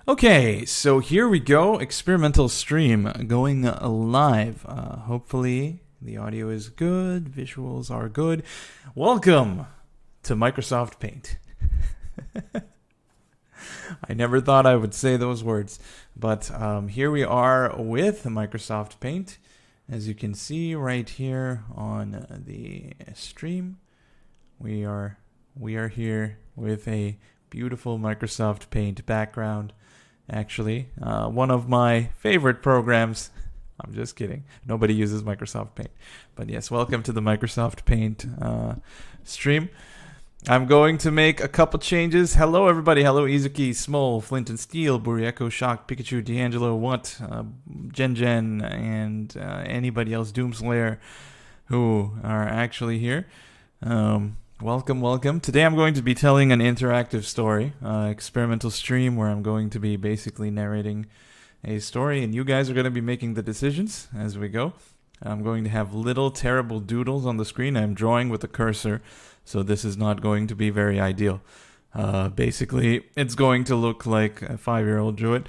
Okay, so here we go. Experimental stream going live. Hopefully the audio is good, visuals are good. Welcome to Microsoft Paint. I never thought I would say those words, but here we are with Microsoft Paint. As you can see right here on the stream, we are here with a beautiful Microsoft Paint background. Actually, one of my favorite programs. I'm just kidding. Nobody uses Microsoft Paint. But yes, welcome to the Microsoft Paint stream. I'm going to make a couple changes. Hello, everybody. Hello, Izuki, Smol, Flint and Steel, Burieko, Shock, Pikachu, D'Angelo, What, Jen, and anybody else, Doomslayer, who are actually here. Welcome. Today I'm going to be telling an interactive story, experimental stream where I'm going to be basically narrating a story and you guys are going to be making the decisions as we go. I'm going to have little terrible doodles on the screen. I'm drawing with a cursor, so this is not going to be very ideal. Basically, it's going to look like a 5-year-old drew it.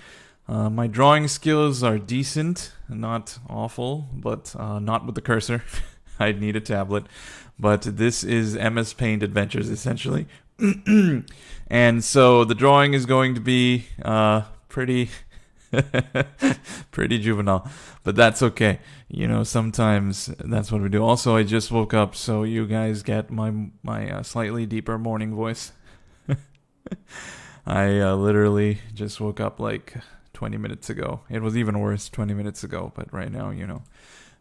My drawing skills are decent, not awful, but not with the cursor. I'd need a tablet. But this is MS Paint Adventures, essentially. And so the drawing is going to be pretty juvenile. But that's okay. You know, sometimes that's what we do. Also, I just woke up, so you guys get my slightly deeper morning voice. I literally just woke up like 20 minutes ago. It was even worse 20 minutes ago, but right now, you know,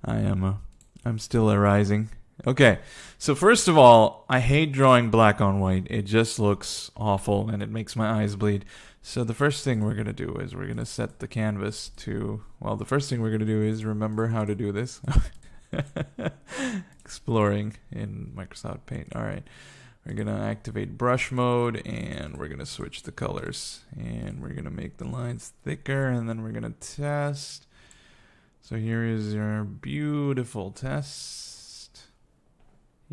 I'm still arising. Okay, so first of all, I hate drawing black on white. It just looks awful and it makes my eyes bleed. So the first thing we're going to do is we're going to set the canvas to, well, the first thing we're going to do is remember how to do this. Exploring in Microsoft Paint. All right, we're going to activate brush mode and we're going to switch the colors. And we're going to make the lines thicker and then we're going to test. So here is your beautiful test.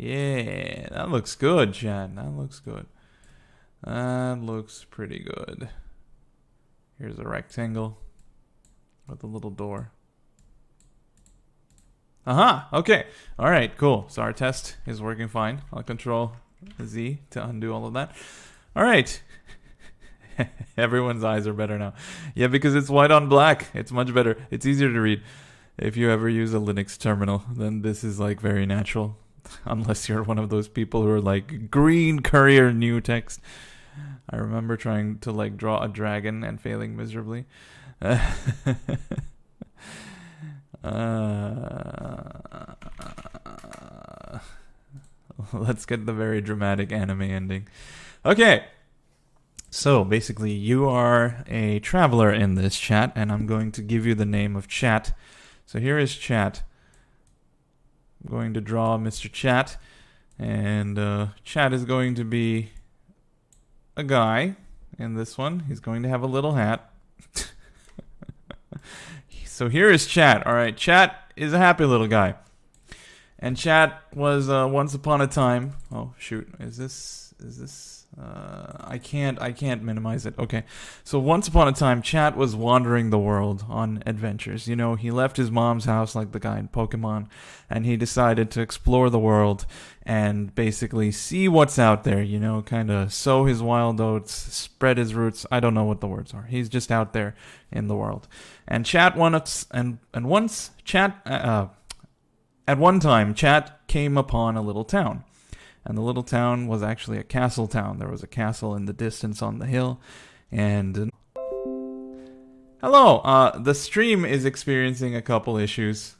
Yeah, that looks good, Chad. That looks good. That looks pretty good. Here's a rectangle with a little door. Aha! Okay. All right, cool. So our test is working fine. I'll control Z to undo all of that. All right. Everyone's eyes are better now. Yeah, because it's white on black. It's much better. It's easier to read. If you ever use a Linux terminal, then this is like very natural. Unless you're one of those people who are like green courier new text. I remember trying to like draw a dragon and failing miserably. Let's get the very dramatic anime ending. Okay. So basically you are a traveler in this chat and I'm going to give you the name of chat. So here is chat. I'm going to draw Mr. Chat, and Chat is going to be a guy in this one. He's going to have a little hat. So here is Chat. All right, Chat is a happy little guy. And Chat was once upon a time. Oh shoot, is this? I can't minimize it. Okay, so once upon a time, Chat was wandering the world on adventures. You know, he left his mom's house like the guy in Pokemon, and he decided to explore the world and basically see what's out there. You know, kind of sow his wild oats, spread his roots. I don't know what the words are. He's just out there in the world. And Chat at one time, Chat came upon a little town. And the little town was actually a castle town. There was a castle in the distance on the hill. And hello, the stream is experiencing a couple issues.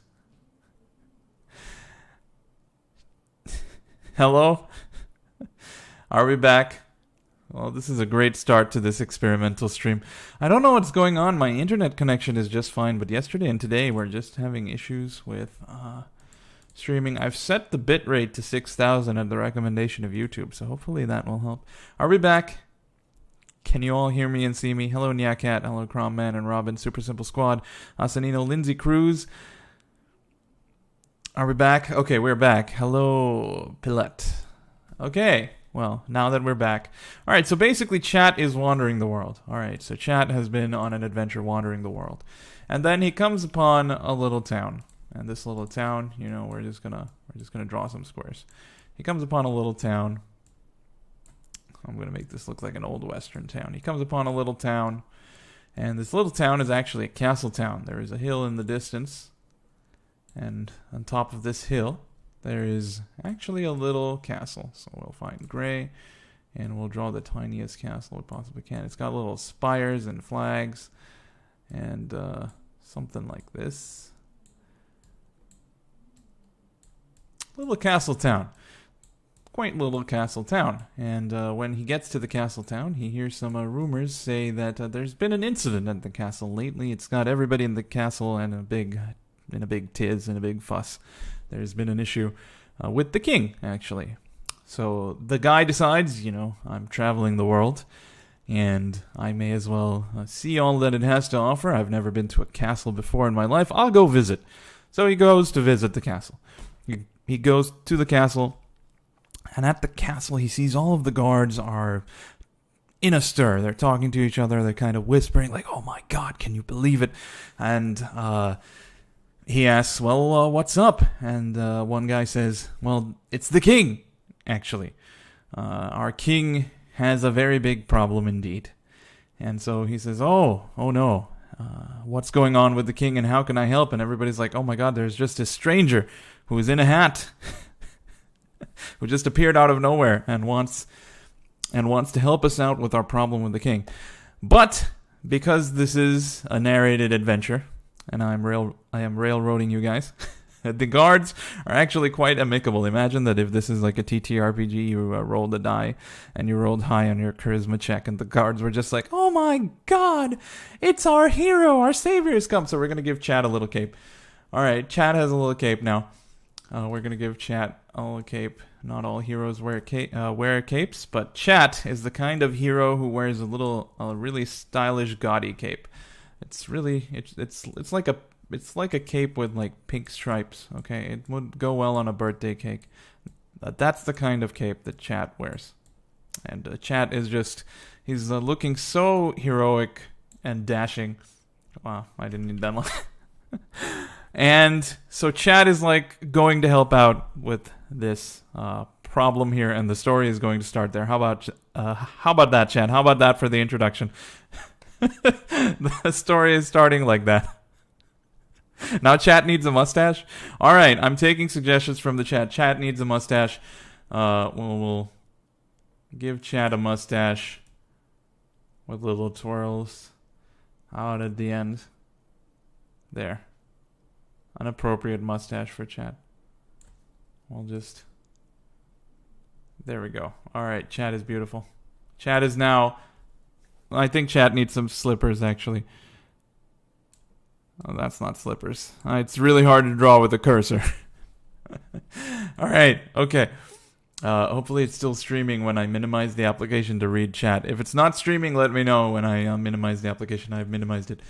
Hello? Are we back? Well, this is a great start to this experimental stream. I don't know what's going on. My internet connection is just fine, but yesterday and today we're just having issues with streaming. I've set the bitrate to 6,000 at the recommendation of YouTube, so hopefully that will help. Are we back? Can you all hear me and see me? Hello, Nyakat. Hello, Cromman and Robin. Super Simple Squad. Asanino, Lindsay Cruz. Are we back? Okay, we're back. Hello, Pillet. Okay, well, now that we're back. Alright, so basically chat is wandering the world. Alright, so chat has been on an adventure wandering the world. And then he comes upon a little town. And this little town, you know, we're just gonna draw some squares. He comes upon a little town. I'm gonna make this look like an old western town. He comes upon a little town, and this little town is actually a castle town. There is a hill in the distance, and on top of this hill, there is actually a little castle. So we'll find gray, and we'll draw the tiniest castle we possibly can. It's got little spires and flags, and something like this. Little castle town. Quaint little castle town. And when he gets to the castle town, he hears some rumors say that there's been an incident at the castle lately. It's got everybody in the castle in a big tiz and a big fuss. There's been an issue with the king, actually. So the guy decides, you know, I'm traveling the world, and I may as well see all that it has to offer. I've never been to a castle before in my life. I'll go visit. So he goes to visit the castle. He goes to the castle, and at the castle he sees all of the guards are in a stir. They're talking to each other. They're kind of whispering like, oh my god, can you believe it? And he asks, well, what's up? And one guy says, well, it's the king, actually. Our king has a very big problem indeed. And so he says, oh no. What's going on with the king and how can I help? And everybody's like, oh my god, there's just a stranger who is in a hat who just appeared out of nowhere and wants to help us out with our problem with the king. But because this is a narrated adventure, and I am railroading you guys, the guards are actually quite amicable. Imagine that if this is like a TTRPG, you rolled a die and you rolled high on your charisma check, and the guards were just like, oh my god, it's our hero, our savior has come. So we're going to give Chad a little cape. Alright, Chad has a little cape now. We're going to give Chat a little cape. Not all heroes wear capes, but Chat is the kind of hero who wears a really stylish, gaudy cape. It's really, it's like a cape with like pink stripes. Okay, it would go well on a birthday cake. That's the kind of cape that Chat wears, and Chat is he's looking so heroic and dashing. Wow, I didn't need that much. And so Chad is like going to help out with this problem here, and the story is going to start there. How about that, Chad? How about that for the introduction? The story is starting like that. Now Chat needs a mustache. All right, I'm taking suggestions from the chat. Chat needs a mustache. We'll give Chat a mustache with little twirls out at the end. There. An appropriate mustache for Chat. There we go. Alright, Chat is beautiful. Chat is now... I think Chat needs some slippers, actually. Oh, that's not slippers. It's really hard to draw with a cursor. Alright, okay. Hopefully it's still streaming when I minimize the application to read chat. If it's not streaming, let me know when I minimize the application. I've minimized it.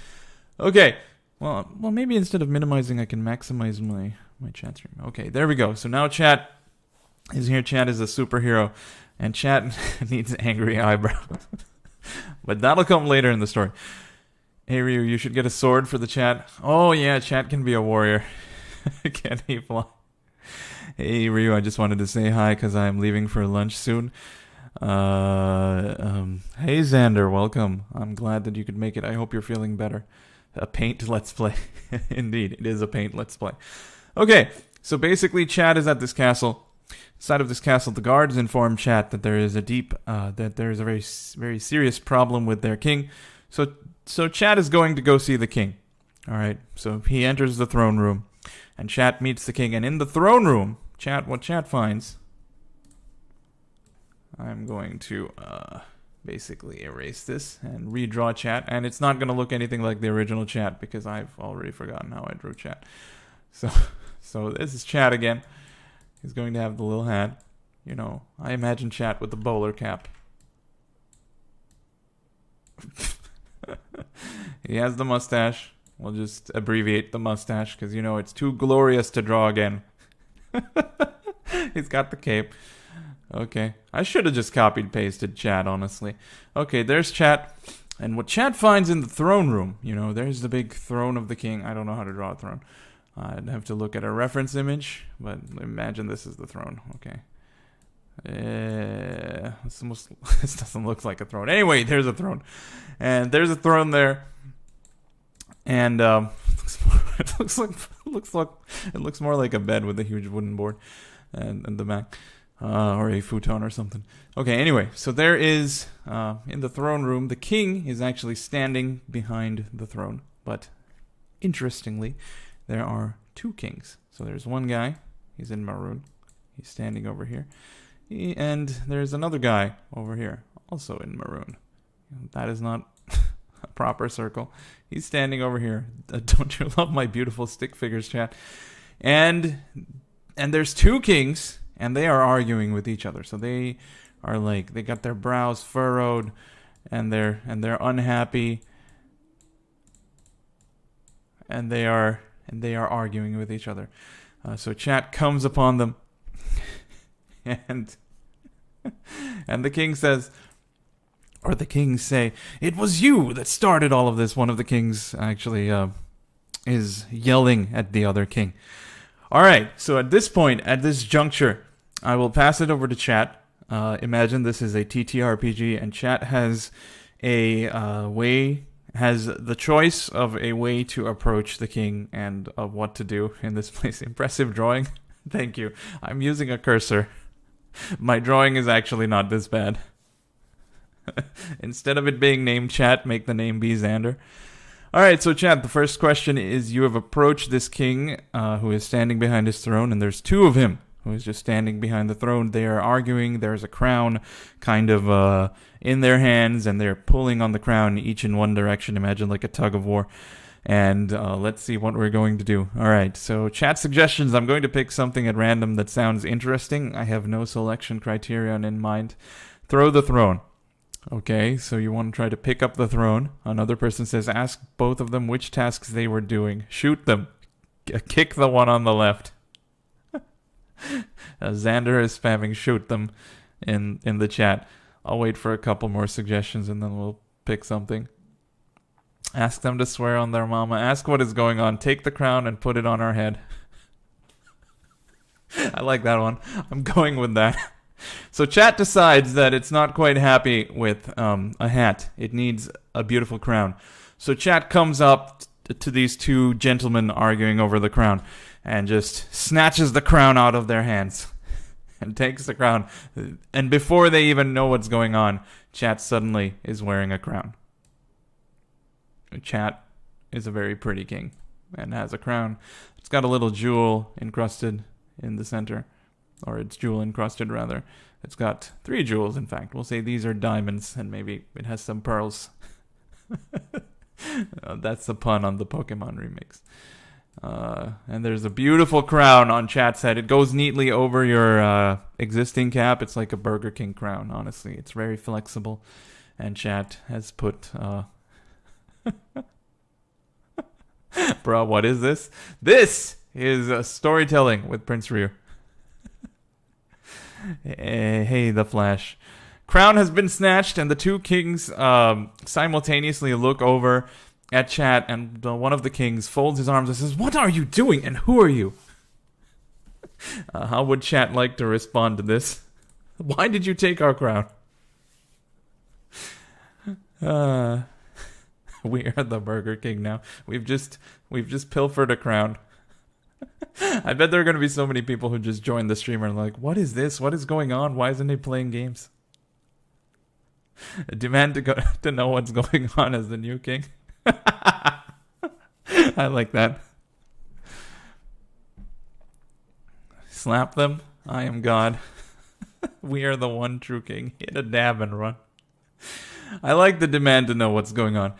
Okay. Well, maybe instead of minimizing, I can maximize my chat stream. Okay, there we go. So now Chat is here. Chat is a superhero, and Chat needs angry eyebrows. But that'll come later in the story. Hey, Ryu, you should get a sword for the Chat. Oh, yeah, Chat can be a warrior. Can he fly? Hey, Ryu, I just wanted to say hi because I'm leaving for lunch soon. Hey, Xander, welcome. I'm glad that you could make it. I hope you're feeling better. A paint let's play. Indeed, it is a paint let's play. Okay, so basically Chat is at this castle. Inside of this castle, the guards inform Chat that there is a very, very serious problem with their king. So Chat is going to go see the king. All right, so he enters the throne room, and Chat meets the king. And in the throne room, what Chat finds, I'm going to basically erase this and redraw Chat, and it's not going to look anything like the original Chat because I've already forgotten how I drew Chat. So this is Chat again. He's going to have the little hat. You know, I imagine Chat with the bowler cap. He has the mustache. We'll just abbreviate the mustache because, you know, it's too glorious to draw again. He's got the cape. Okay. I should have just copied pasted chat, honestly. Okay, there's chat. And what chat finds in the throne room, there's the big throne of the king. I don't know how to draw a throne. I'd have to look at a reference image, but imagine this is the throne. Okay. This doesn't look like a throne. Anyway, there's a throne. And there's a throne there. And it looks more like a bed with a huge wooden board and the back. Or a futon or something. Okay, anyway, so there is, in the throne room, the king is actually standing behind the throne. But, interestingly, there are two kings. So there's one guy, he's in maroon, he's standing over here. And there's another guy over here, also in maroon. That is not a proper circle. He's standing over here. Don't you love my beautiful stick figures, chat? And there's two kings. And they are arguing with each other. So they are they got their brows furrowed, and they're unhappy, and they are arguing with each other. So chat comes upon them, and the king says, or the kings say, "It was you that started all of this." One of the kings actually is yelling at the other king. All right. So at this point, at this juncture, I will pass it over to chat. Imagine this is a TTRPG, and chat has has the choice of a way to approach the king and of what to do in this place. Impressive drawing. Thank you. I'm using a cursor. My drawing is actually not this bad. Instead of it being named chat, make the name be Xander. Alright, so chat, the first question is, you have approached this king who is standing behind his throne, and there's two of him who is just standing behind the throne. They are arguing. There's a crown kind of in their hands, and they're pulling on the crown each in one direction. Imagine like a tug of war. And let's see what we're going to do. All right, so chat suggestions. I'm going to pick something at random that sounds interesting. I have no selection criterion in mind. Throw the throne. Okay, so you want to try to pick up the throne. Another person says, ask both of them which tasks they were doing. Shoot them. Kick the one on the left. Xander is spamming shoot them in the chat. I'll wait for a couple more suggestions and then we'll pick something. Ask them to swear on their mama. Ask what is going on. Take the crown and put it on our head. I like that one. I'm going with that. So chat decides that it's not quite happy with a hat. It needs a beautiful crown. So chat comes up to these two gentlemen arguing over the crown and just snatches the crown out of their hands and takes the crown. And before they even know what's going on, chat suddenly is wearing a crown. Chat is a very pretty king and has a crown. It's got a little jewel encrusted in the center. Or it's jewel encrusted, rather. It's got 3 jewels, in fact. We'll say these are diamonds, and maybe it has some pearls. That's a pun on the Pokemon remix. And there's a beautiful crown on chat's head. It goes neatly over your existing cap. It's like a Burger King crown, honestly. It's very flexible. And chat has put... Bro, what is this? This is storytelling with Prince Ryu. Hey, the Flash. Crown has been snatched, and the two kings simultaneously look over at chat, and one of the kings folds his arms and says, "What are you doing, and who are you?" How would chat like to respond to this? Why did you take our crown? We are the Burger King now. We've just pilfered a crown. I bet there are going to be so many people who just join the stream and are like, what is this? What is going on? Why isn't he playing games? Demand to know what's going on as the new king. I like that. Slap them. I am God. We are the one true king. Hit a dab and run. I like the demand to know what's going on.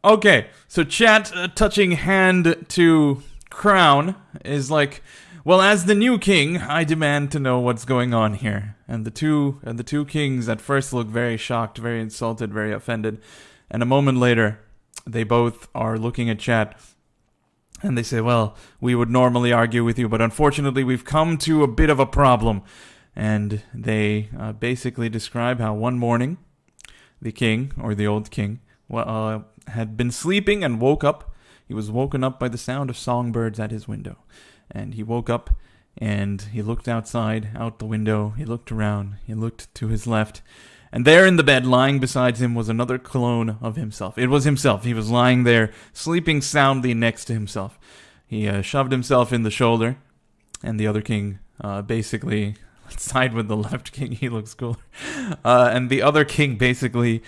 Okay, so chat touching hand to crown is like, well, as the new king, I demand to know what's going on here. And the two kings at first look very shocked, very insulted, very offended. And a moment later, they both are looking at chat. And they say, well, we would normally argue with you, but unfortunately we've come to a bit of a problem. And they basically describe how one morning the king, or the old king, had been sleeping and woke up. He was woken up by the sound of songbirds at his window. And he woke up and he looked outside, out the window. He looked around. He looked to his left. And there in the bed, lying beside him, was another clone of himself. It was himself. He was lying there, sleeping soundly next to himself. He shoved himself in the shoulder, and the other king basically side with the left king. He looks cooler. And the other king basically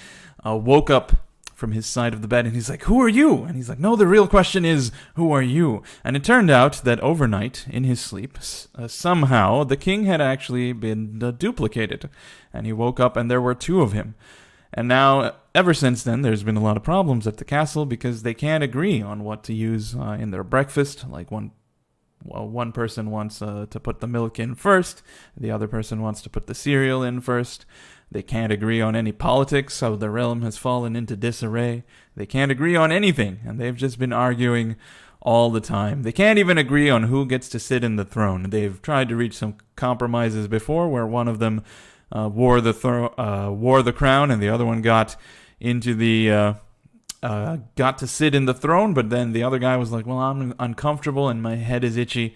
woke up from his side of the bed, and he's like, "Who are you?" And he's like, "No, the real question is, who are you?" And it turned out that overnight, in his sleep, somehow the king had actually been duplicated. And he woke up, and there were two of him. And now, ever since then, there's been a lot of problems at the castle because they can't agree on what to use in their breakfast. Like one person wants to put the milk in first. The other person wants to put the cereal in first. They can't agree on any politics, so the realm has fallen into disarray. They can't agree on anything, and they've just been arguing all the time. They can't even agree on who gets to sit in the throne. They've tried to reach some compromises before, where one of them wore the crown, and the other one got to sit in the throne. But then the other guy was like, "Well, I'm uncomfortable and my head is itchy.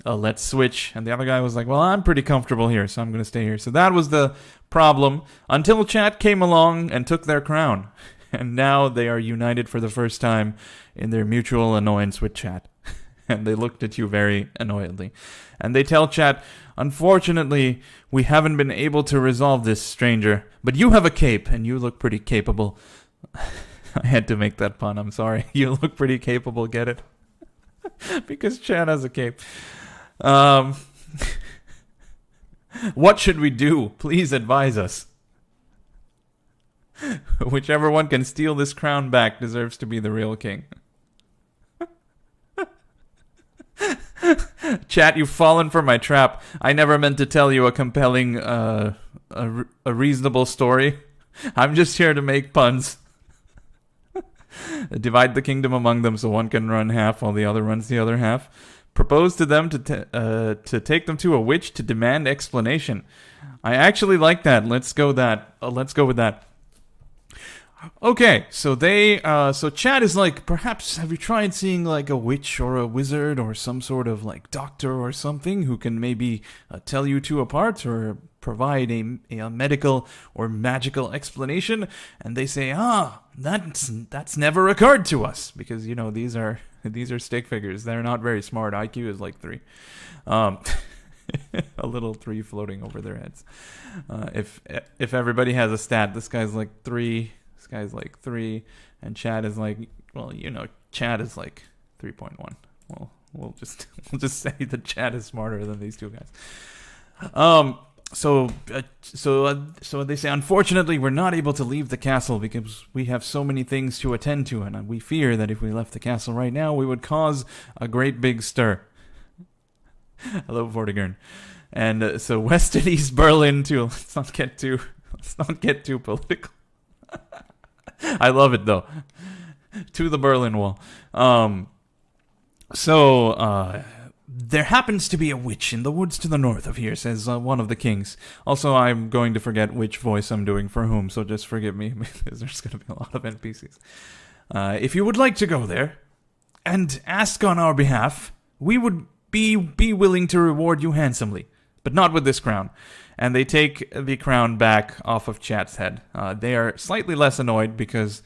Let's switch." And the other guy was like, "Well, I'm pretty comfortable here, so I'm going to stay here." So that was the problem until chat came along and took their crown. And now they are united for the first time in their mutual annoyance with chat. And they looked at you very annoyedly. And they tell chat, "Unfortunately, we haven't been able to resolve this, stranger. But you have a cape, and you look pretty capable." I had to make that pun, I'm sorry. You look pretty capable, get it? Because chat has a cape. What should we do? Please advise us. Whichever one can steal this crown back deserves to be the real king. Chat, you've fallen for my trap. I never meant to tell you a compelling, a reasonable story. I'm just here to make puns. Divide the kingdom among them so one can run half while the other runs the other half. Propose to them to take them to a witch to demand explanation. I actually like that. Let's go with that. Okay, so so Chad is like, perhaps have you tried seeing like a witch or a wizard or some sort of like doctor or something who can maybe tell you two apart or provide a medical or magical explanation? And they say, that's never occurred to us, because you know these are stick figures. They're not very smart. IQ is like 3. A little 3 floating over their heads. If everybody has a stat, this guy's like 3. This guy's like 3, and Chad is like, well, you know, Chad is like 3.1. Well, we'll just say that Chad is smarter than these two guys. So they say, unfortunately, we're not able to leave the castle because we have so many things to attend to, and we fear that if we left the castle right now, we would cause a great big stir. Hello, Vortigern. And so West and East Berlin too. Let's not get too political. I love it though. To the Berlin Wall. There happens to be a witch in the woods to the north of here, says one of the kings. Also, I'm going to forget which voice I'm doing for whom, so just forgive me, because there's going to be a lot of NPCs. If you would like to go there and ask on our behalf, we would be willing to reward you handsomely, but not with this crown. And they take the crown back off of Chat's head. They are slightly less annoyed because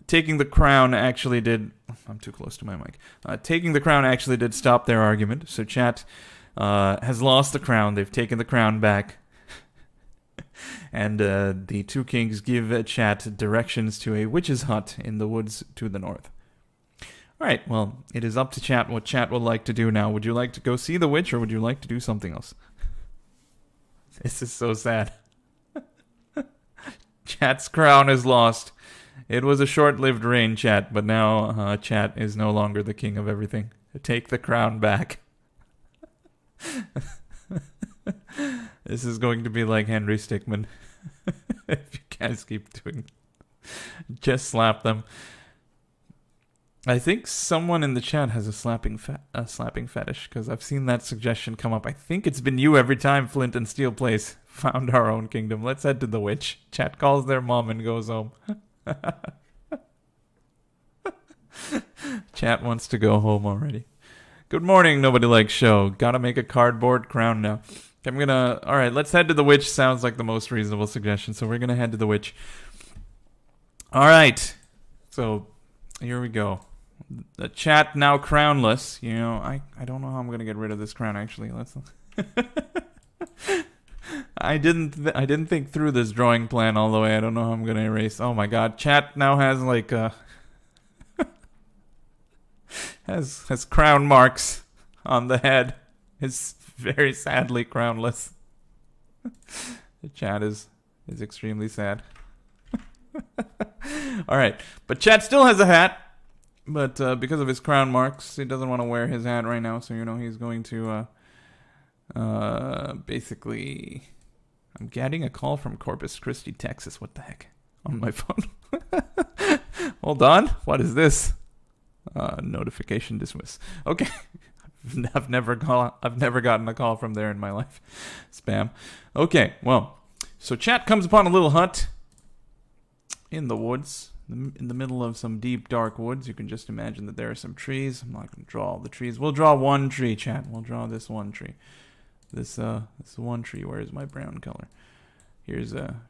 taking the crown actually did... I'm too close to my mic. Taking the crown actually did stop their argument. So Chat has lost the crown. They've taken the crown back. And the two kings give Chat directions to a witch's hut in the woods to the north. All right, well, it is up to Chat what Chat would like to do now. Would you like to go see the witch, or would you like to do something else? This is so sad. Chat's crown is lost. It was a short-lived reign, Chat, but now Chat is no longer the king of everything. Take the crown back. This is going to be like Henry Stickmin. If you guys keep doing, just slap them. I think someone in the chat has a slapping fetish, because I've seen that suggestion come up. I think it's been you every time Flint and Steel plays Found Our Own Kingdom. Let's head to the witch. Chat calls their mom and goes home. Chat wants to go home already. Good morning, Nobody Likes Show. Gotta make a cardboard crown now. Alright, let's head to the witch. Sounds like the most reasonable suggestion, so we're gonna head to the witch. Alright, so here we go. The chat now crownless. You know, I don't know how I'm gonna get rid of this crown. Actually, let's. I didn't think through this drawing plan all the way. I don't know how I'm gonna erase. Oh my God, chat now has like has crown marks on the head. It's very sadly crownless. The chat is extremely sad. All right, but chat still has a hat. But because of his crown marks, he doesn't want to wear his hat right now. So, you know, he's going to basically... I'm getting a call from Corpus Christi, Texas. What the heck? On my phone. Hold on. What is this? Notification dismiss. Okay. I've never gotten a call from there in my life. Spam. Okay, well. So chat comes upon a little hut in the woods. In the middle of some deep, dark woods. You can just imagine that there are some trees. I'm not going to draw all the trees. We'll draw one tree, chat. We'll draw this one tree. This one tree. Where is my brown color? Here's a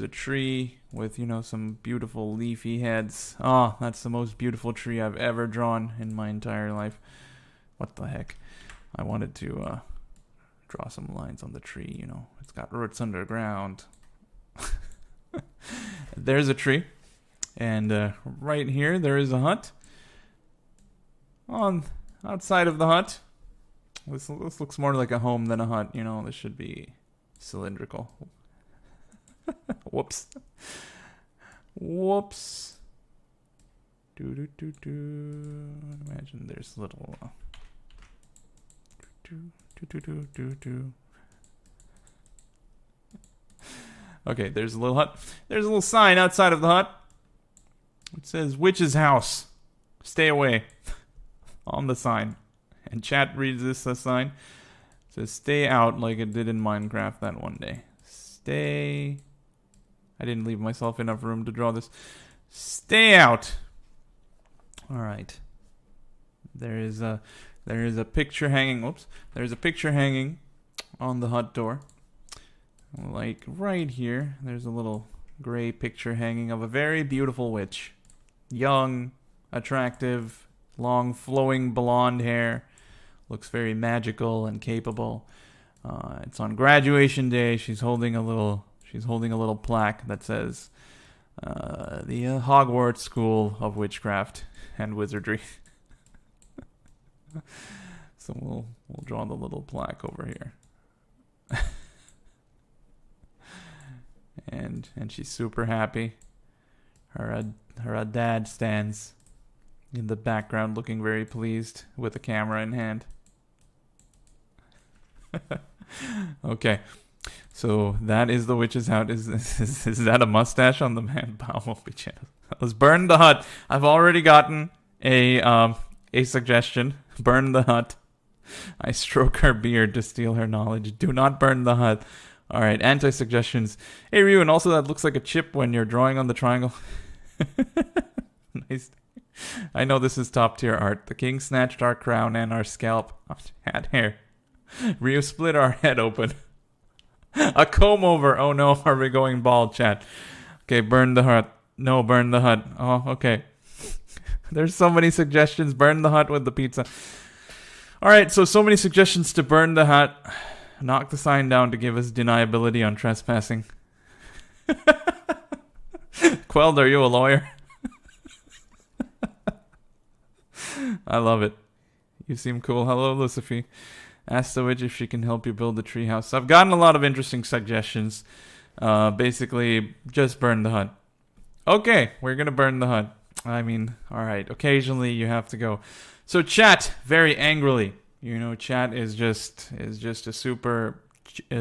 tree with, you know, some beautiful leafy heads. Oh, that's the most beautiful tree I've ever drawn in my entire life. What the heck? I wanted to draw some lines on the tree, you know. It's got roots underground. There's a tree. And right here, there is a hut. Outside of the hut, this looks more like a home than a hut. You know, this should be cylindrical. Whoops. Whoops. Imagine there's little... Okay, there's a little hut. There's a little sign outside of the hut. It says, witch's house. Stay away. On the sign. And chat reads this sign. It says, stay out, like it did in Minecraft that one day. Stay... I didn't leave myself enough room to draw this. Stay out. Alright. There is a picture hanging... Whoops. There's a picture hanging on the hut door. Like right here, there's a little gray picture hanging of a very beautiful witch. Young, attractive, long flowing blonde hair. Looks very magical and capable. It's on graduation day. She's holding a little plaque that says the Hogwarts School of Witchcraft and Wizardry. So we'll draw the little plaque over here. And she's super happy. Her dad stands in the background looking very pleased with a camera in hand. Okay. So that is the witch's house. Is that a mustache on the man? Let's burn the hut. I've already gotten a suggestion. Burn the hut. I stroke her beard to steal her knowledge. Do not burn the hut. All right, anti-suggestions. Hey, Ryu, and also that looks like a chip when you're drawing on the triangle. Nice. I know this is top-tier art. The king snatched our crown and our scalp. Had hair. Ryu split our head open. A comb-over. Oh, no, are we going bald, chat? Okay, burn the hut. No, burn the hut. Oh, okay. There's so many suggestions. Burn the hut with the pizza. All right, so many suggestions to burn the hut. Knock the sign down to give us deniability on trespassing. Queld, are you a lawyer? I love it. You seem cool. Hello, Lucifer. Ask the witch if she can help you build the treehouse. I've gotten a lot of interesting suggestions. Basically, just burn the hut. Okay, we're gonna burn the hut. I mean, alright, occasionally you have to go. So chat, very angrily. You know, chat is just a super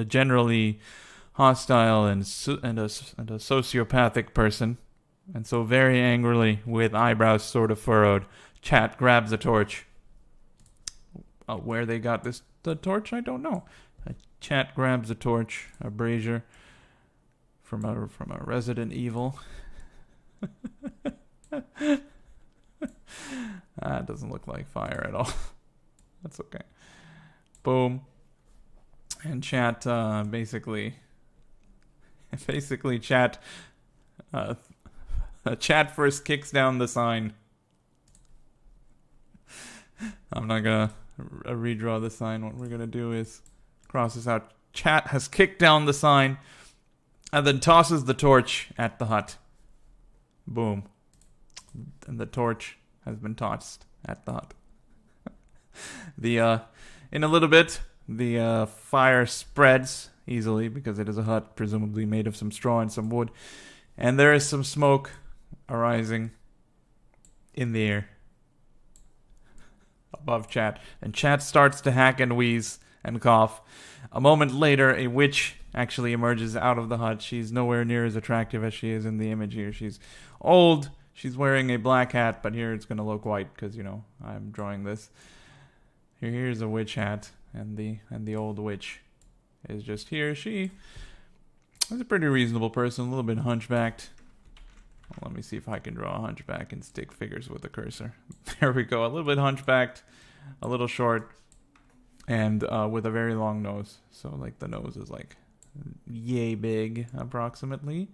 generally hostile and a sociopathic person. And so very angrily, with eyebrows sort of furrowed, Chat grabs a torch. Where they got the torch, I don't know. Chat grabs a torch, a brazier, from a Resident Evil. It doesn't look like fire at all. That's okay. Boom. And Chat basically Chat Chat first kicks down the sign. I'm not gonna redraw the sign. What we're gonna do is cross this out. Chat has kicked down the sign and then tosses the torch at the hut. Boom. And the torch has been tossed at the hut. In a little bit, the fire spreads easily because it is a hut presumably made of some straw and some wood. And there is some smoke arising in the air above Chat. And Chat starts to hack and wheeze and cough. A moment later, a witch actually emerges out of the hut. She's nowhere near as attractive as she is in the image here. She's old. She's wearing a black hat, but here it's going to look white because, I'm drawing this. Here's a witch hat, and the old witch is just here. She is a pretty reasonable person, a little bit hunchbacked. Well, let me see if I can draw a hunchback and stick figures with a cursor. There we go. A little bit hunchbacked, a little short, and with a very long nose. So, the nose is, yay big, approximately.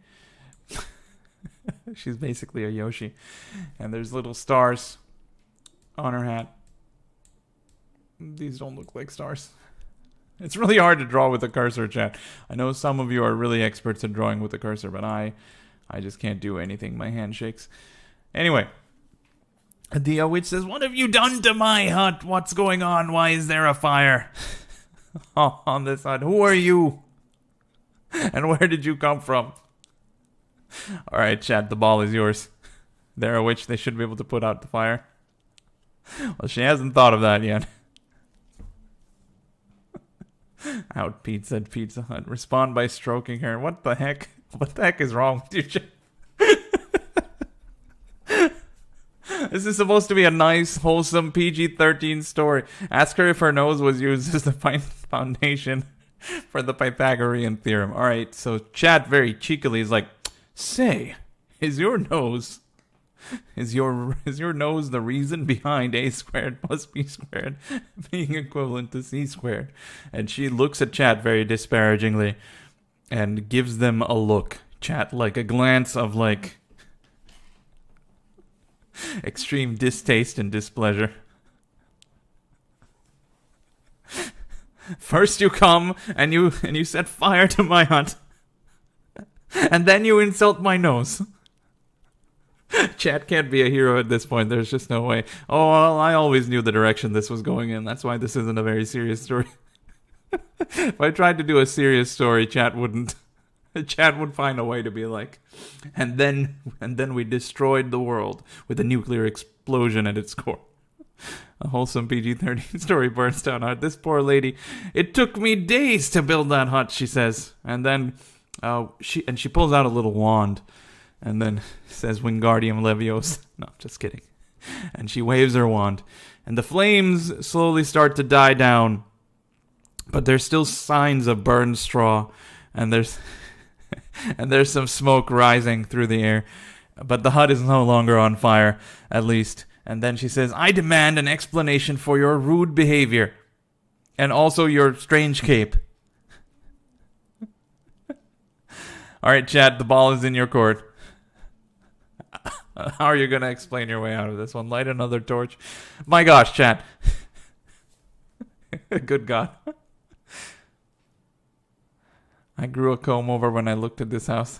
She's basically a Yoshi. And there's little stars on her hat. These don't look like stars. It's really hard to draw with a cursor, Chat. I know some of you are really experts at drawing with a cursor, but I just can't do anything. My hand shakes. Anyway, the witch says, "What have you done to my hut? What's going on? Why is there a fire on this hut? Who are you? And where did you come from?" All right, Chat, the ball is yours. They're a witch. They should be able to put out the fire. Well, she hasn't thought of that yet. Out, Pete, said Pizza Hut. Respond by stroking her. What the heck? What the heck is wrong with you, Chat? This is supposed to be a nice, wholesome PG-13 story. Ask her if her nose was used as the foundation for the Pythagorean theorem. All right, so Chat very cheekily is like, "Say, is your nose the reason behind a squared plus b squared being equivalent to c squared?" And she looks at Chat very disparagingly and gives them a look. Chat, a glance of extreme distaste and displeasure. First you come and you set fire to my hut. And then you insult my nose. Chat can't be a hero at this point. There's just no way. Oh, well, I always knew the direction this was going in. That's why this isn't a very serious story. If I tried to do a serious story, Chat wouldn't. Chat would find a way to be like, and then we destroyed the world with a nuclear explosion at its core. A wholesome PG-13 story burns down hut. This poor lady. "It took me days to build that hut," she says, and then she pulls out a little wand. And then says, "Wingardium Leviosa." No, just kidding. And she waves her wand. And the flames slowly start to die down. But there's still signs of burned straw. And there's some smoke rising through the air. But the hut is no longer on fire, at least. And then she says, "I demand an explanation for your rude behavior. And also your strange cape." All right, Chat, the ball is in your court. How are you going to explain your way out of this one? Light another torch. My gosh, Chat. Good God. I grew a comb over when I looked at this house.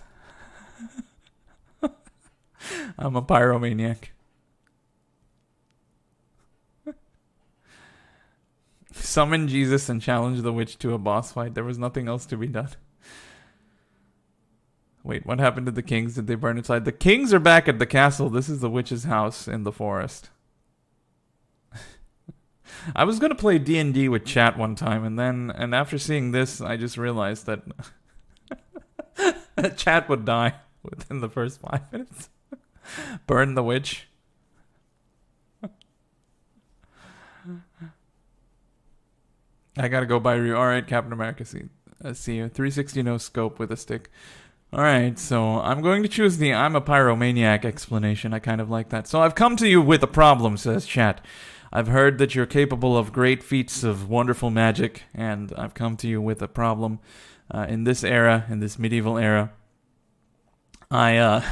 I'm a pyromaniac. Summon Jesus and challenge the witch to a boss fight. There was nothing else to be done. Wait, what happened to the kings? Did they burn inside? The kings are back at the castle. This is the witch's house in the forest. I was going to play D&D with Chat one time, and after seeing this, I just realized that Chat would die within the first 5 minutes. Burn the witch. I gotta go by Ryu. Alright, Captain America, see you. 360 no scope with a stick. Alright, so I'm going to choose the I'm a pyromaniac explanation. I kind of like that. So I've come to you with a problem, says chat. I've heard that you're capable of great feats of wonderful magic, and I've come to you with a problem. In this era, in this medieval era, there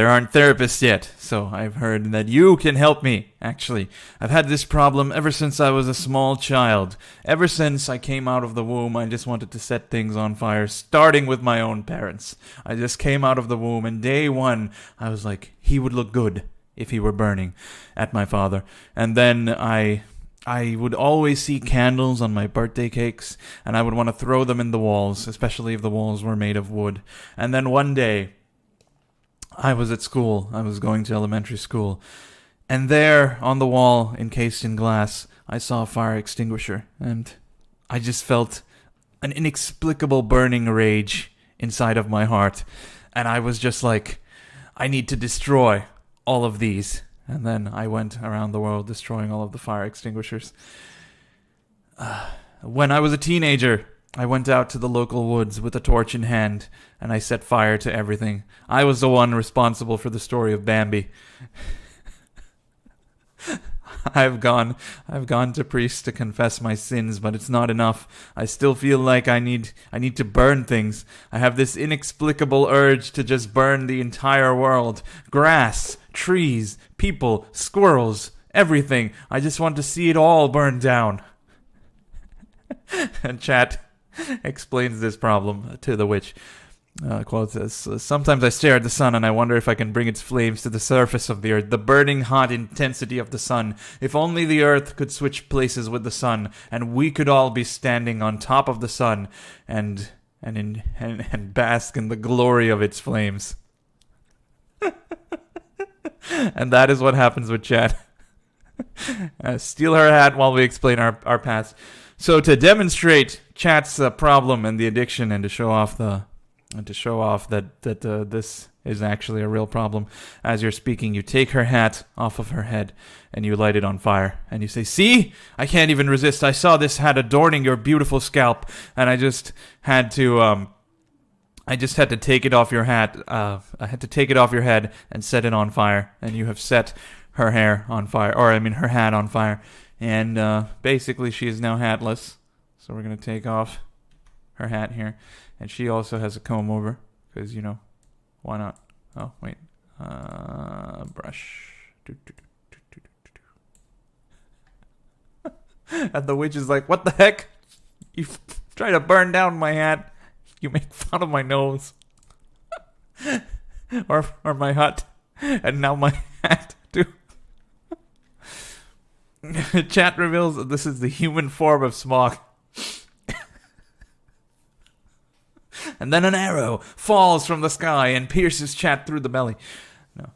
aren't therapists yet, so I've heard that you can help me, actually. I've had this problem ever since I was a small child. Ever since I came out of the womb, I just wanted to set things on fire, starting with my own parents. I just came out of the womb, and day one, I was like, he would look good if he were burning at my father. And then I would always see candles on my birthday cakes, and I would want to throw them in the walls, especially if the walls were made of wood. And then one day, I was at school. I was going to elementary school. And there, on the wall, encased in glass, I saw a fire extinguisher. And I just felt an inexplicable burning rage inside of my heart. And I was just like, I need to destroy all of these. And then I went around the world destroying all of the fire extinguishers. When I was a teenager, I went out to the local woods with a torch in hand, and I set fire to everything. I was the one responsible for the story of Bambi. I've gone to priests to confess my sins, but it's not enough. I still feel like I need to burn things. I have this inexplicable urge to just burn the entire world. Grass, trees, people, squirrels, everything. I just want to see it all burn down. And chat explains this problem to the witch. Quote says, sometimes I stare at the sun and I wonder if I can bring its flames to the surface of the earth. The burning hot intensity of the sun. If only the earth could switch places with the sun, and we could all be standing on top of the sun and bask in the glory of its flames. And that is what happens with chat. Steal her hat while we explain our past. So to demonstrate chat's problem and the addiction, and to show off that this is actually a real problem, as you're speaking, you take her hat off of her head and you light it on fire, and you say, "See, I can't even resist. I saw this hat adorning your beautiful scalp, and I just had to take it off your hat. I had to take it off your head and set it on fire, and you have set her hair on fire, her hat on fire." And basically, she is now hatless. So we're going to take off her hat here. And she also has a comb over. Because, why not? Oh, wait. Brush. And the witch is like, what the heck? You try to burn down my hat. You make fun of my nose. or my hut. And now my hat, too. Chat reveals that this is the human form of Smog. And then an arrow falls from the sky and pierces Chat through the belly. No.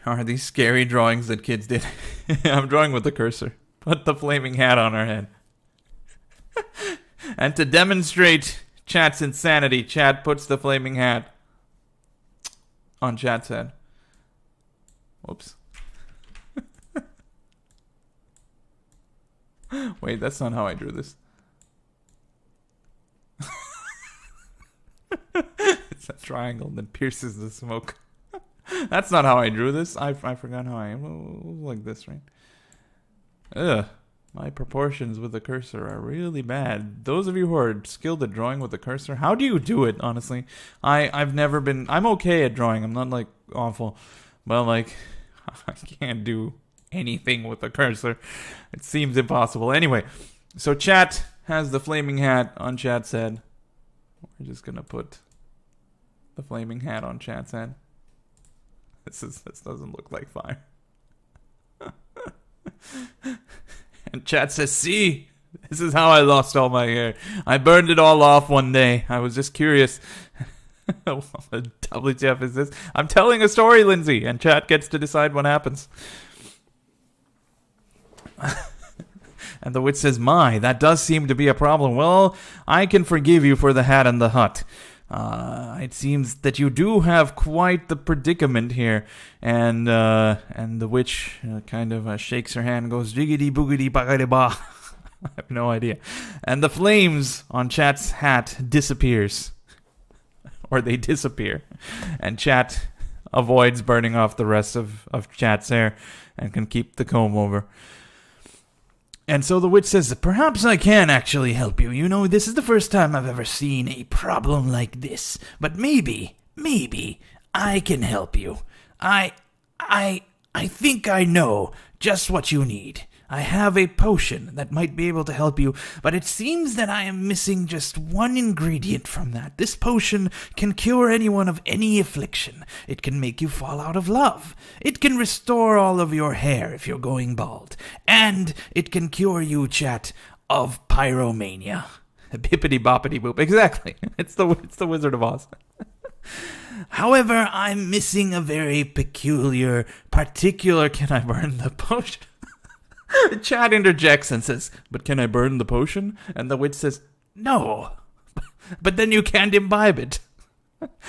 Are these scary drawings that kids did? I'm drawing with the cursor. Put the flaming hat on her head. And to demonstrate Chat's insanity, Chat puts the flaming hat on Chat's head. Whoops. Wait, that's not how I drew this. It's a triangle that pierces the smoke. That's not how I drew this. I forgot how I... like this, right? Ugh. My proportions with the cursor are really bad. Those of you who are skilled at drawing with the cursor, how do you do it, honestly? I've never been... I'm okay at drawing. I'm not, awful. But, I can't do anything with the cursor. It seems impossible. Anyway, so Chat has the flaming hat on Chat's head. We're just going to put the flaming hat on Chat's head. This doesn't look like fire. And Chat says, "See, this is how I lost all my hair. I burned it all off one day. I was just curious." What the WTF is this? I'm telling a story, Lindsay, and Chat gets to decide what happens. And the witch says, my, that does seem to be a problem. Well, I can forgive you for the hat and the hut. It seems that you do have quite the predicament here. And the witch kind of shakes her hand and goes, jiggity boogity bagady ba. I have no idea. And the flames on Chat's hat disappears. Or they disappear. And Chat avoids burning off the rest of Chat's hair and can keep the comb over. And so the witch says, perhaps I can actually help you. You know, this is the first time I've ever seen a problem like this. But maybe I can help you. I think I know just what you need. I have a potion that might be able to help you, but it seems that I am missing just one ingredient from that. This potion can cure anyone of any affliction. It can make you fall out of love. It can restore all of your hair if you're going bald. And it can cure you, Chat, of pyromania. Bippity boppity boop. Exactly. It's the Wizard of Oz. However, I'm missing a very particular... Can I burn the potion? Chad interjects and says, but can I burn the potion? And the witch says, no, but then you can't imbibe it.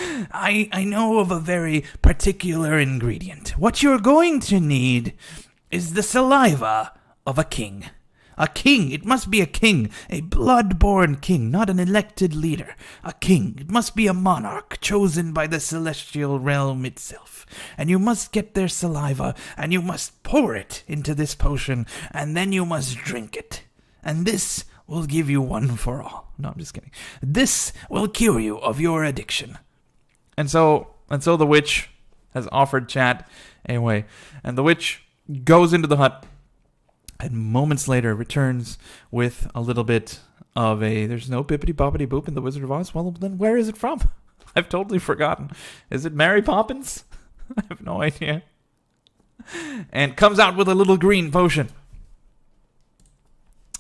I know of a very particular ingredient. What you're going to need is the saliva of a king. A king. It must be a king. A blood-born king, not an elected leader. A king. It must be a monarch chosen by the celestial realm itself. And you must get their saliva, and you must pour it into this potion, and then you must drink it. And this will give you one for all. No, I'm just kidding. This will cure you of your addiction. And so the witch has offered Chat a way. And the witch goes into the hut, and moments later returns with a little bit of a... There's no bippity boppity boop in the Wizard of Oz. Well, then where is it from? I've totally forgotten. Is it Mary Poppins? I have no idea. And comes out with a little green potion.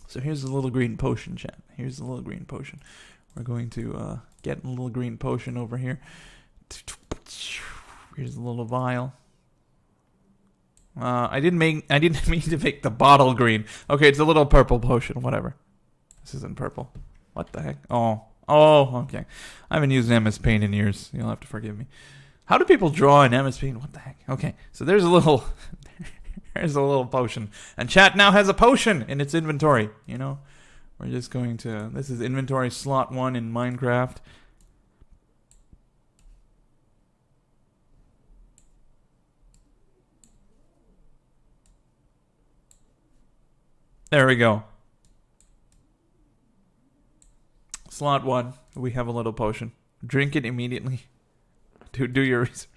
So here's a little green potion, chat. Here's a little green potion. We're going to get a little green potion over here. Here's a little vial. I didn't mean to make the bottle green. Okay, it's a little purple potion, whatever. This isn't purple. What the heck? Oh, okay. I haven't used MS Paint in years. You'll have to forgive me. How do people draw in MS Paint? What the heck? Okay, so there's a little potion. And Chat now has a potion in its inventory, you know? We're just going to... This is inventory slot 1 in Minecraft. There we go. Slot 1. We have a little potion. Drink it immediately. Do your research.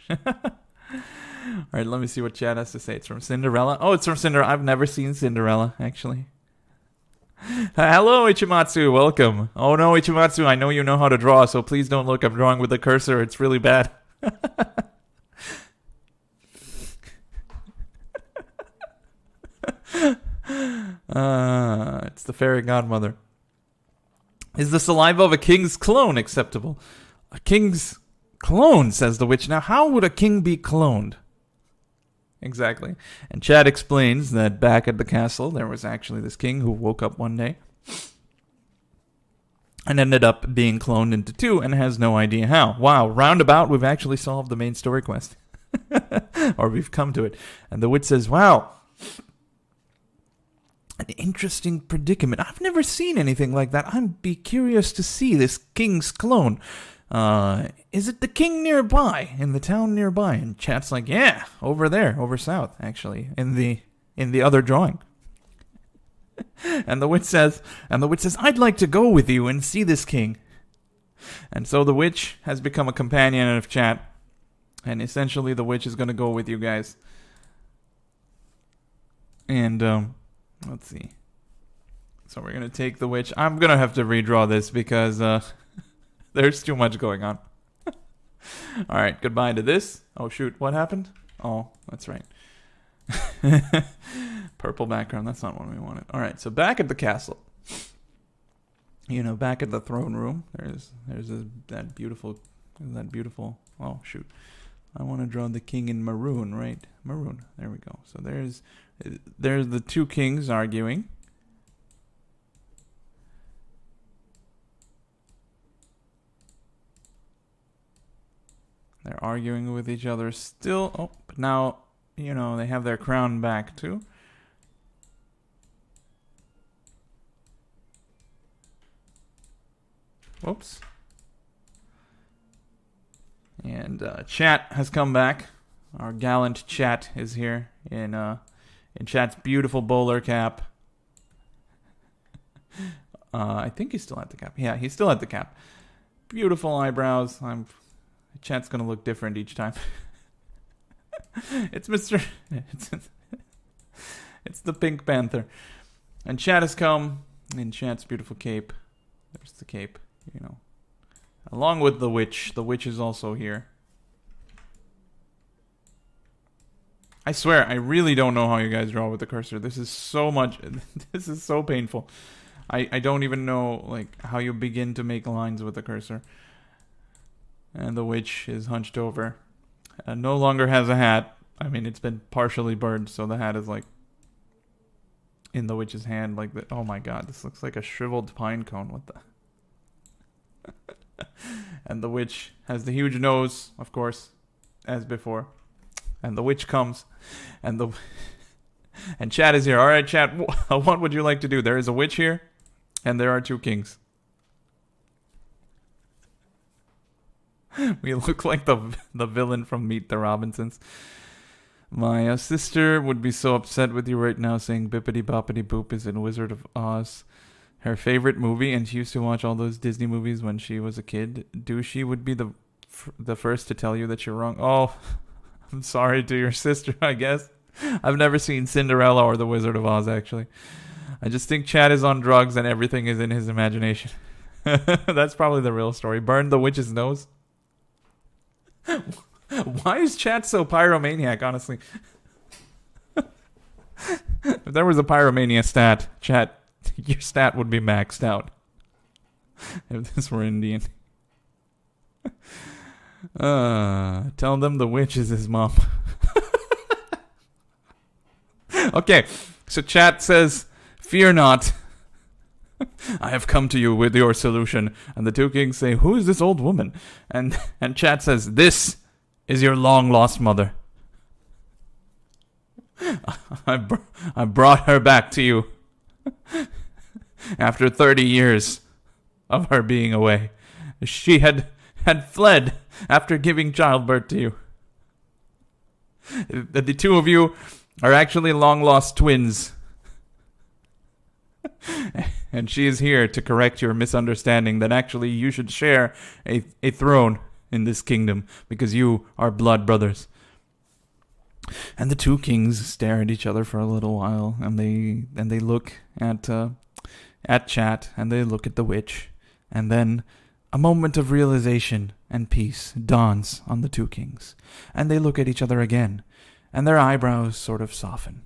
Alright, let me see what Chad has to say. It's from Cinderella. Oh, it's from Cinderella. I've never seen Cinderella, actually. Hello, Ichimatsu. Welcome. Oh no, Ichimatsu, I know you know how to draw, so please don't look. I'm drawing with a cursor. It's really bad. It's the fairy godmother. Is the saliva of a king's clone acceptable? A king's clone, says the witch. Now, how would a king be cloned? Exactly. And Chad explains that back at the castle, there was actually this king who woke up one day and ended up being cloned into two and has no idea how. Wow, roundabout, we've actually solved the main story quest. Or we've come to it. And the witch says, wow, an interesting predicament. I've never seen anything like that. I'd be curious to see this king's clone. Is it the king nearby, in the town nearby? And Chat's like, yeah, over there, over south, actually, in the other drawing. And the witch says, I'd like to go with you and see this king. And so the witch has become a companion of Chat. And essentially the witch is going to go with you guys. And, let's see. So we're going to take the witch. I'm going to have to redraw this because, there's too much going on. Alright, goodbye to this. Oh shoot, what happened? Oh, that's right. Purple background, that's not what we wanted. Alright, so back at the castle. You know, back at the throne room. There's that beautiful... Oh shoot. I want to draw the king in maroon, right? Maroon, there we go. So there's the two kings arguing. They're arguing with each other still. Oh, but now, you know, they have their crown back too. Whoops. And Chat has come back. Our gallant Chat is here in Chat's beautiful bowler cap. I think he's still at the cap. Yeah, he's still at the cap. Beautiful eyebrows. Chat's gonna look different each time. It's Mr. It's the Pink Panther. And Chat has come in Chat's beautiful cape. There's the cape, you know. Along with the witch. The witch is also here. I swear, I really don't know how you guys draw with the cursor. This is so much. This is so painful. I don't even know like how you begin to make lines with the cursor. And the witch is hunched over. And no longer has a hat. I mean, it's been partially burned, so the hat is like in the witch's hand. Like that. Oh my god, this looks like a shriveled pine cone. What the? And the witch has the huge nose, of course, as before. And the witch comes, and Chat is here. All right, Chat, what would you like to do? There is a witch here, and there are two kings. We look like the villain from Meet the Robinsons. My sister would be so upset with you right now saying Bippity Boppity Boop is in Wizard of Oz. Her favorite movie, and she used to watch all those Disney movies when she was a kid. Douchey would be the first to tell you that you're wrong. Oh, I'm sorry to your sister, I guess. I've never seen Cinderella or The Wizard of Oz, actually. I just think Chad is on drugs and everything is in his imagination. That's probably the real story. Burned the witch's nose. Why is Chad so pyromaniac, honestly? If there was a pyromania stat, Chad, your stat would be maxed out. If this were Indian. Tell them the witch is his mom. Okay, so Chat says, fear not. I have come to you with your solution. And the two kings say, who is this old woman? And Chat says, this is your long-lost mother. I brought her back to you. After 30 years of her being away. She had fled after giving childbirth to you. The two of you are actually long-lost twins. And she is here to correct your misunderstanding that actually you should share a throne in this kingdom because you are blood brothers. And the two kings stare at each other for a little while, and they look at Chat, and they look at the witch, and then a moment of realization and peace dawns on the two kings, and they look at each other again, and their eyebrows sort of soften,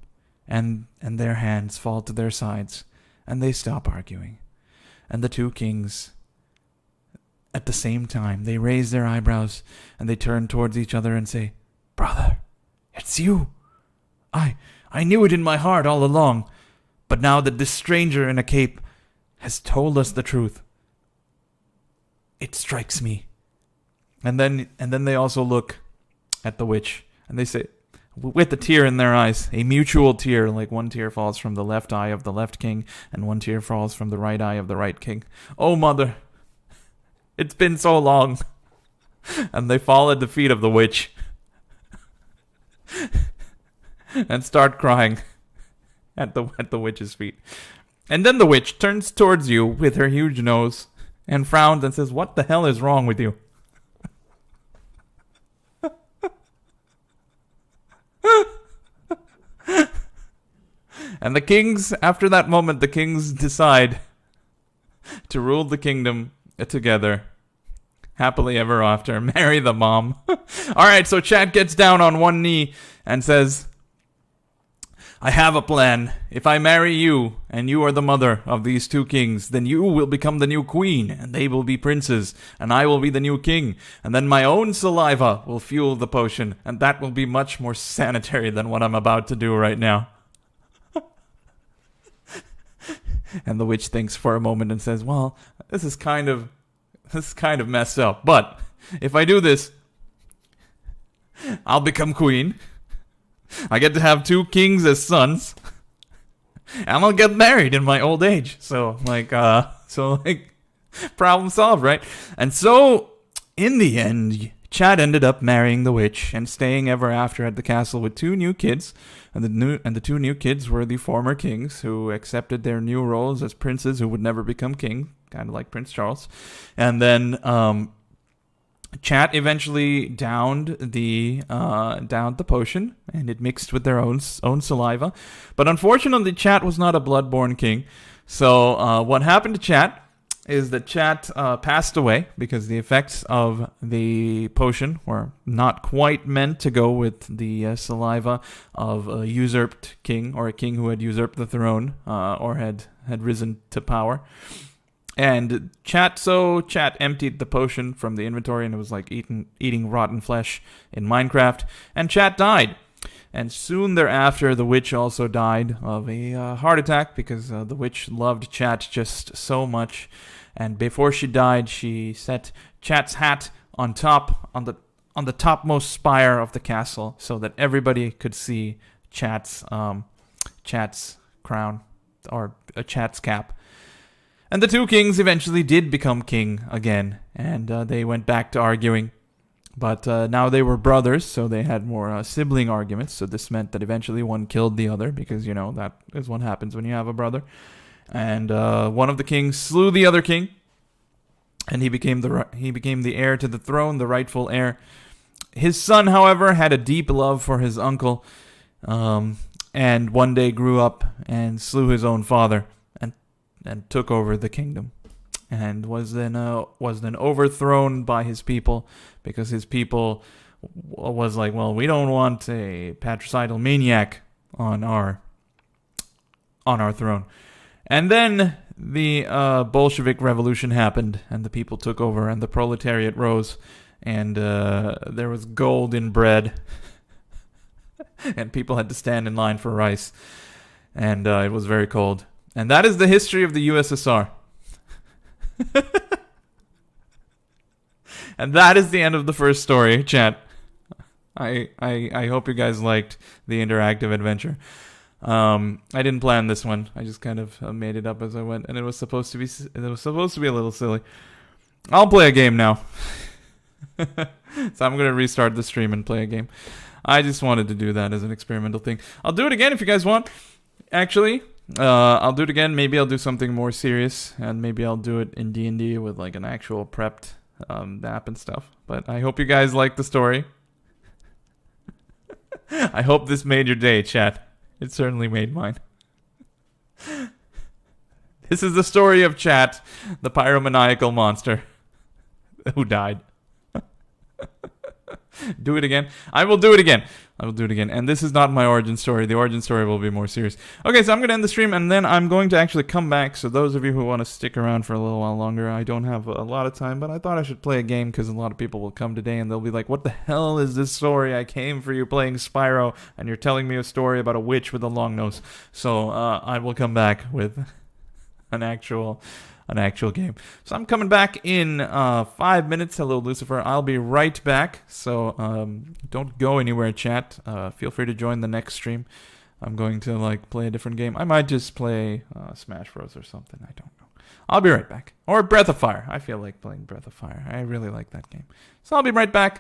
and their hands fall to their sides, and they stop arguing, and the two kings, at the same time, they raise their eyebrows, and they turn towards each other and say, "Brother, it's you. I knew it in my heart all along, but now that this stranger in a cape has told us the truth, it strikes me." And then they also look at the witch, and they say, with a tear in their eyes, a mutual tear, like one tear falls from the left eye of the left king, and one tear falls from the right eye of the right king. "Oh, mother, it's been so long." And they fall at the feet of the witch and start crying at the witch's feet. And then the witch turns towards you with her huge nose and frowns and says, "What the hell is wrong with you?" And the kings, after that moment, the kings decide to rule the kingdom together. Happily ever after. Marry the mom. Alright, so Chat gets down on one knee and says, "I have a plan. If I marry you, and you are the mother of these two kings, then you will become the new queen, and they will be princes, and I will be the new king, and then my own saliva will fuel the potion, and that will be much more sanitary than what I'm about to do right now." And the witch thinks for a moment and says, "Well, this is kind of messed up, but if I do this, I'll become queen. I get to have 2 kings as sons. And I'll get married in my old age. So problem solved, right? And so, in the end, Chad ended up marrying the witch and staying ever after at the castle with 2 new kids. And the 2 new kids were the former kings who accepted their new roles as princes who would never become king, kind of like Prince Charles. And then Chat eventually downed the potion, and it mixed with their own saliva. But unfortunately, Chat was not a bloodborne king. So what happened to Chat is that Chat passed away because the effects of the potion were not quite meant to go with the saliva of a usurped king, or a king who had usurped the throne or had risen to power. And Chat emptied the potion from the inventory, and it was like eating rotten flesh in Minecraft. And Chat died. And soon thereafter, the witch also died of a heart attack because the witch loved Chat just so much. And before she died, she set Chat's hat on the topmost spire of the castle, so that everybody could see Chat's crown, or a Chat's cap. And the 2 kings eventually did become king again, and they went back to arguing. But now they were brothers, so they had more sibling arguments. So this meant that eventually one killed the other, because, you know, that is what happens when you have a brother. And one of the kings slew the other king, and he became the heir to the throne, the rightful heir. His son, however, had a deep love for his uncle, and one day grew up and slew his own father, and took over the kingdom, and was then overthrown by his people, because his people was like, well, we don't want a patricidal maniac on our throne. And then the Bolshevik Revolution happened, and the people took over, and the proletariat rose, and there was gold in bread, and people had to stand in line for rice, and it was very cold. And that is the history of the USSR. And that is the end of the first story, chat. I hope you guys liked the interactive adventure. I didn't plan this one. I just kind of made it up as I went, and it was supposed to be a little silly. I'll play a game now. So I'm gonna restart the stream and play a game. I just wanted to do that as an experimental thing. I'll do it again if you guys want. Actually, I'll do it again. Maybe I'll do something more serious, and maybe I'll do it in D&D with like an actual prepped map and stuff. But I hope you guys like the story. I hope this made your day, chat. It certainly made mine. This is the story of Chat, the pyromaniacal monster who died. Do it again. I will do it again. And this is not my origin story. The origin story will be more serious. Okay, so I'm going to end the stream, and then I'm going to actually come back. So those of you who want to stick around for a little while longer, I don't have a lot of time, but I thought I should play a game because a lot of people will come today, and they'll be like, what the hell is this story? I came for you playing Spyro, and you're telling me a story about a witch with a long nose. So I will come back with an actual game. So I'm coming back in 5 minutes. Hello, Lucifer. I'll be right back. So don't go anywhere, chat. Feel free to join the next stream. I'm going to play a different game. I might just play Smash Bros. Or something. I don't know. I'll be right back. Or Breath of Fire. I feel like playing Breath of Fire. I really like that game. So I'll be right back.